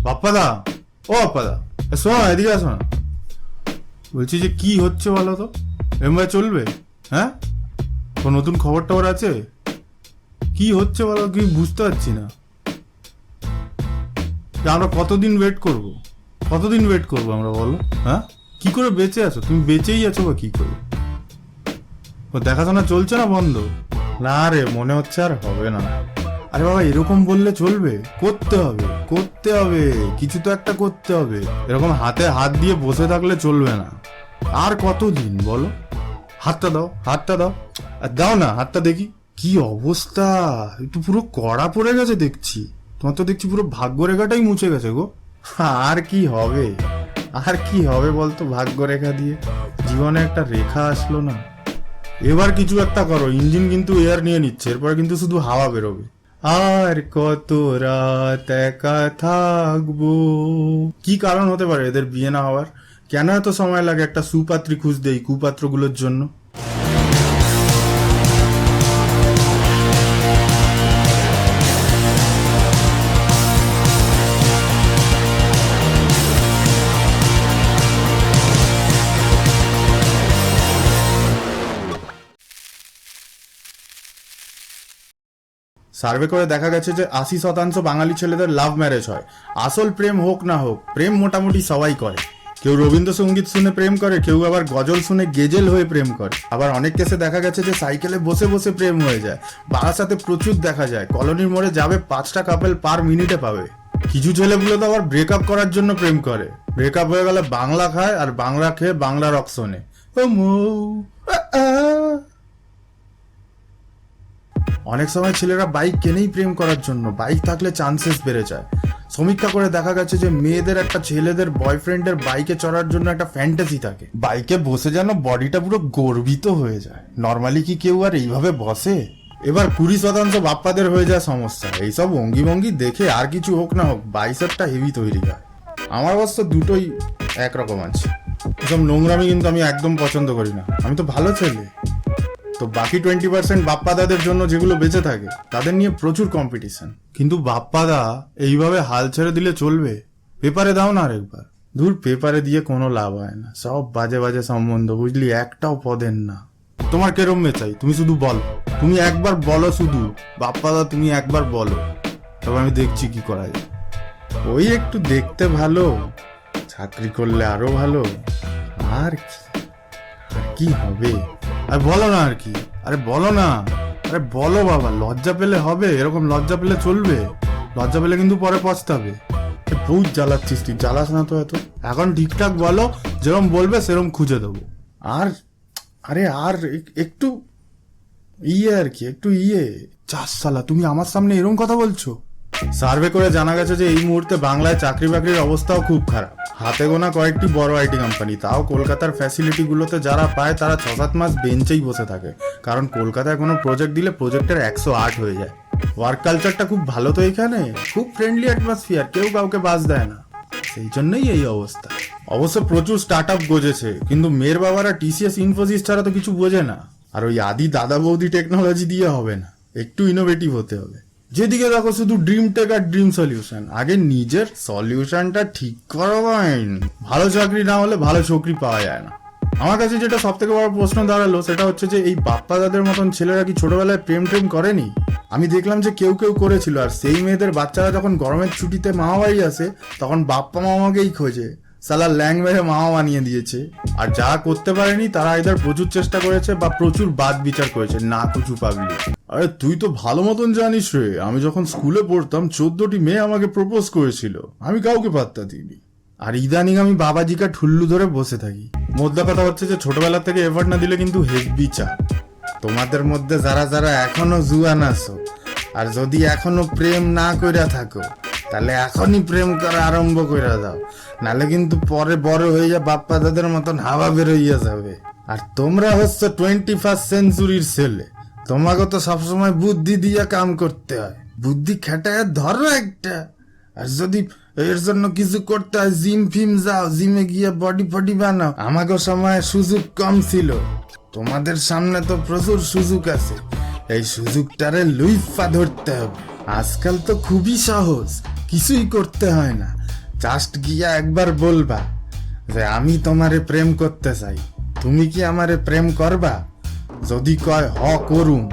বাপ্পাদা, ও বাপ্পাদা, শোনো এদিকে আসো না। বলছি যে কি হচ্ছে বলো তো, এমনি চলবে? হ্যাঁ, তো নতুন খবর টবর আছে? কি হচ্ছে বলো, কি বুঝতে পারছি না। আমরা কতদিন ওয়েট করব, কতদিন ওয়েট করবো আমরা বলো? হ্যাঁ, কি করে বেঁচে আছো তুমি? বেঁচেই আছো বা কি করে? ও দেখাশোনা চলছে না বন্ধ? না রে, মনে হচ্ছে আর হবে না। আরে বাবা, এরকম বললে চলবে? করতে হবে, করতে হবে, কিছু তো একটা করতে হবে। এরকম হাতে হাত দিয়ে বসে থাকলে চলবে না। আর কতদিন বলো? হাতটা দাও, হাতটা দাও, আর দাও না হাতটা দেখি। কি অবস্থা, একটু পুরো কড়া পড়ে গেছে দেখছি। তোমার তো দেখছি পুরো ভাগ্যরেখাটাই মুছে গেছে গো। আর কি হবে, আর কি হবে বলতো ভাগ্যরেখা দিয়ে? জীবনে একটা রেখা আসলো না। এবার কিছু একটা করো, ইঞ্জিন কিন্তু এয়ার নিয়ে নিচ্ছে, এরপরে কিন্তু শুধু হাওয়া বেরোবে। আর কত রাত একা থাকবো। কি কারণ হতে পারে এদের বিয়ে না হওয়ার? কেন এত সময় লাগে একটা সুপাত্রী খুঁজতে এই কুপাত্রগুলোর জন্য? সার্ভে করে দেখা গেছে যে 80% বাঙালি ছেলেদের লাভ ম্যারেজ হয়। আসল প্রেম হোক না হোক, প্রেম মোটামুটি সবাই করে। কেউ রবীন্দ্রসঙ্গীত শুনে প্রেম করে, কেউ আবার গজল শুনে গেজেল হয়ে প্রেম করে। আবার অনেক কেসে দেখা গেছে যে সাইকেলে বসে বসে প্রেম হয়ে যায়। বারাসাতে প্রচুর দেখা যায়, কলোনির মোড়ে যাবে 5টা কাপেল পার মিনিটে পাবে। কিছু ছেলেগুলো তো আবার ব্রেকআপ করার জন্য প্রেম করে। ব্রেকআপ হয়ে গেলে বাংলা খায়, আর বাংলা খেয়ে বাংলা রক শোনে। অনেক সময় ছেলেরা বাইক কেনেই প্রেম করার জন্য, বাইক থাকলে চান্সেস বেড়ে যায়। সমীক্ষা করে দেখা গেছে যে মেয়েদের একটা ছেলেদের বয়ফ্রেন্ডের বাইকে চড়ার জন্য একটা ফ্যান্টাসি থাকে, বাইকে বসে যেন বডিটা পুরো গর্বিত হয়ে যায়। নর্মালি কি কেউ আর এইভাবে বসে? এবার 20% বাপ্পাদের হয়ে যায় সমস্যা। এইসব অঙ্গি ভঙ্গি দেখে আর কিছু হোক না হোক বাইসেপটা হেভি তৈরি হয়। আমার অবশ্য দুটোই একরকম আছে। এসব নোংরামি কিন্তু আমি একদম পছন্দ করি না। আমি তো ভালো ছেলে। তো বাকি 20% বাপ্পাদাদের জন্য যেগুলো বেঁচে থাকে তাদের নিয়ে প্রচুর কম্পিটিশন। কিন্তু বাপ্পাদা এইভাবে হাল ছেড়ে দিলে চলবে? পেপারে দাও না আরেকবার। দূর, পেপারে দিয়ে কোনো লাভ হয় না, সব বাজে বাজে সম্বন্ধ, বুঝলি, একটাও পদের না। তোমার কেরম মেয়ে চাই তুমি শুধু বলো, তুমি একবার বলো শুধু। বাপ্পাদা তুমি একবার বলো, তবে আমি দেখছি কি করা যায়। ওই একটু দেখতে ভালো, চাকরি করলে আরো ভালো। আর কি হবে? আর বলো না আর কি, আরে বলো না, আরে বলো বাবা। লজ্জা পেলে হবে? এরকম লজ্জা পেলে চলবে? লজ্জা পেলে কিন্তু পরে পস্তাবে। বহুত জ্বালাচ্ছিস তুই, জ্বালাস না তো এত। এখন ঠিকঠাক বলো, যেরকম বলবে সেরকম খুঁজে দেবো। আর আরে আর একটু আর কি, একটু চাস সালা, তুমি আমার সামনে এরকম কথা বলছো? সার্ভে করে জানা গেছে যে এই মুহূর্তে বাংলায় চাকরি বাকরির অবস্থাও খুব খারাপ। হাতে গোনা কয়েকটি বড় আইটি কোম্পানি, তাও কলকাতার ফ্যাসিলিটি গুলোতে যারা পায় তারা 6-7 মাস বেঞ্চেই বসে থাকে। কারণ কলকাতায় কোনো প্রজেক্ট দিলে প্রজেক্টের 108 হয়ে যায়। ওয়ার্ক কালচারটা খুব ভালো তো এখানে, খুব ফ্রেন্ডলি অ্যাটমসফিয়ার, কেউ কাউকে বাস দেয় না। সেই জন্যই এই অবস্থা। অবশ্য প্রচুর স্টার্ট আপ গজেছে, কিন্তু মেয়ের বাবারা টিসিএস ইনফোসিস ছাড়া তো কিছু বোঝে না। আর ওই আদি দাদা বৌদি টেকনোলজি দিয়ে হবে না, একটু ইনোভেটিভ হতে হবে। যেদিকে দেখো শুধু ড্রিম টেক আর ড্রিম সলিউশন। আগে নিজের সলিউশনটা ঠিক করো বাইন। ভালো চাকরি না হলে ভালো চাকরি পাওয়া যায় না। আমার কাছে যেটা সব থেকে বড় প্রশ্ন দাঁড়ালো সেটা হচ্ছে যে এই বাপ্পাদাদের মতন ছেলেরা কি ছোটবেলায় প্রেম টেম করেনি? আমি দেখলাম যে কেউ কেউ করেছিল, আর সেই মেয়েদের বাচ্চারা যখন গরমের ছুটিতে মামা বাড়ি আসে তখন বাপ্পা মামাকেই খোঁজে। সালা ল্যাং মেরে মামা বানিয়ে দিয়েছে। আর যা করতে পারেনি তারা এদের প্রচুর চেষ্টা করেছে বা প্রচুর বাদ বিচার করেছে, না কিছু পাবলিক। আরে তুই তো ভালো মতন জানিস রে, আমি যখন স্কুলে পড়তাম 14টি মেয়ে আমাকে প্রপোজ করেছিল, আমি কাউকে পাত্তা দিইনি। আর ইদানিং আমি বাবাজিকা ঠুল্লু ধরে বসে থাকি। মোদ্দা কথা হচ্ছে যে ছোটবেলা থেকে এফর্ট না দিলে কিন্তু হেভি চাপ। তোমাদের মধ্যে যারা যারা এখনো জুয়ান আছো, আর যদি এখনো প্রেম না কইরা থাকো, তাহলে এখনই প্রেম করা আরম্ভ কইরা দাও, নালে কিন্তু পরে বড় হয়ে যা বাপ্পা দাদের মতন হাওয়া বেরোইয়া যাবে। আর তোমরা হচ্ছে 21st সেঞ্চুরির ছেলে, তোমাকে তো সবসময় বুদ্ধি দিয়ে কাম করতে হয়। বুদ্ধি খাটায় ধরো একটা। আর যদি এর জন্য কিছু করতে হয়, জিম ফিম যাও, জিমে গিয়ে বডি ফডি বানাও। আমাকে সময় সুযোগ কম ছিল, তোমাদের সামনে তো প্রচুর সুযোগ আছে। এই সুযোগটারে লুইফা ধরতে হবে। আজকাল তো খুবই সহজ, কিছুই করতে হয় না, জাস্ট গিয়া একবার বলবা যে আমি তোমারে প্রেম করতে চাই, তুমি কি আমারে প্রেম করবা? যদি কয় হ করুম,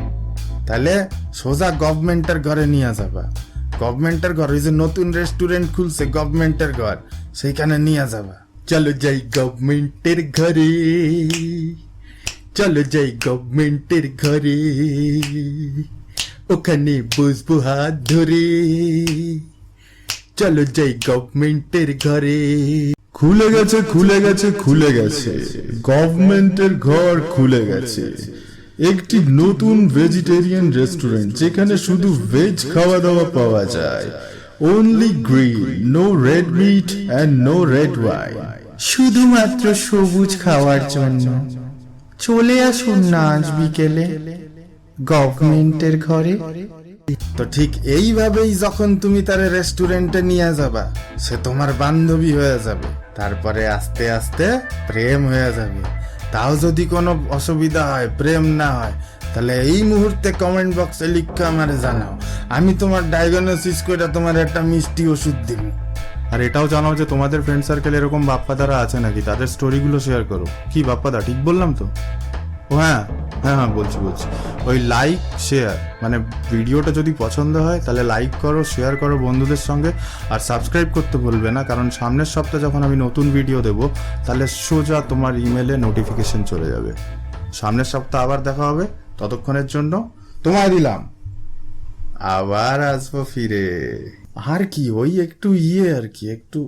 তাহলে সোজা গভর্নমেন্টের ঘরে নিয়ে যাবা। গভর্নমেন্টের ঘর, ওই যে নতুন রেস্টুরেন্ট খুলছে গভর্নমেন্টের ঘর, সেইখানে নিয়ে যাবা। চলো যাই গভর্নমেন্টের ঘরে, চলো যাই গভর্নমেন্টের ঘরে, ওখানে বসবো হাত ধরে, চলো যাই গভর্নমেন্টের ঘরে। খুলে গেছে খুলে গেছে খুলে গেছে, গভর্নমেন্টের ঘর খুলে গেছে। একটি নতুন ভেজিটেরিয়ান রেস্টুরেন্ট, যেখানে শুধু ভেজ খাওয়া দাওয়া পাওয়া যায়। Only green, no red meat and no red wine. শুধুমাত্র সবুজ খাওয়ার জন্য চলে আসুন না আজ বিকেলে গভর্নমেন্টের ঘরে। তো ঠিক এইভাবেই যখন তুমি তার রেস্টুরেন্টে নিয়ে যাবা, সে তোমার বান্ধবী হয়ে যাবে, তারপরে আস্তে আস্তে প্রেম হয়ে যাবে। তাও যদি কোনো অসুবিধা হয়, প্রেম না হয়, তাহলে এই মুহূর্তে কমেন্ট বক্সে লিখে আমারে জানাও। আমি তোমার ডায়াগনোসিস করে তোমার একটা মিষ্টি ওষুধ দিব। আর এটাও জানাও যে তোমাদের ফ্রেন্ড সার্কেল এরকম বাপ্পাদারা আছে নাকি, তাদের স্টোরিগুলো শেয়ার করো। কি বাপ্পাদা, ঠিক বললাম তো? ও হ্যাঁ হ্যাঁ হ্যাঁ, বলছি। ওই লাইক শেয়ার, মানে ভিডিওটা যদি পছন্দ হয় তাহলে লাইক করো, শেয়ার করো বন্ধুদের সঙ্গে, আর সাবস্ক্রাইব করতে ভুলবে না, কারণ সামনের সপ্তাহে যখন আমি নতুন ভিডিও দেবো তাহলে সোজা তোমার ইমেলে নোটিফিকেশন চলে যাবে। সামনের সপ্তাহে আবার দেখা হবে, ততক্ষণের জন্য তোমায় দিলাম, আবার আসবো ফিরে। আর কি, ওই একটু আর কি একটু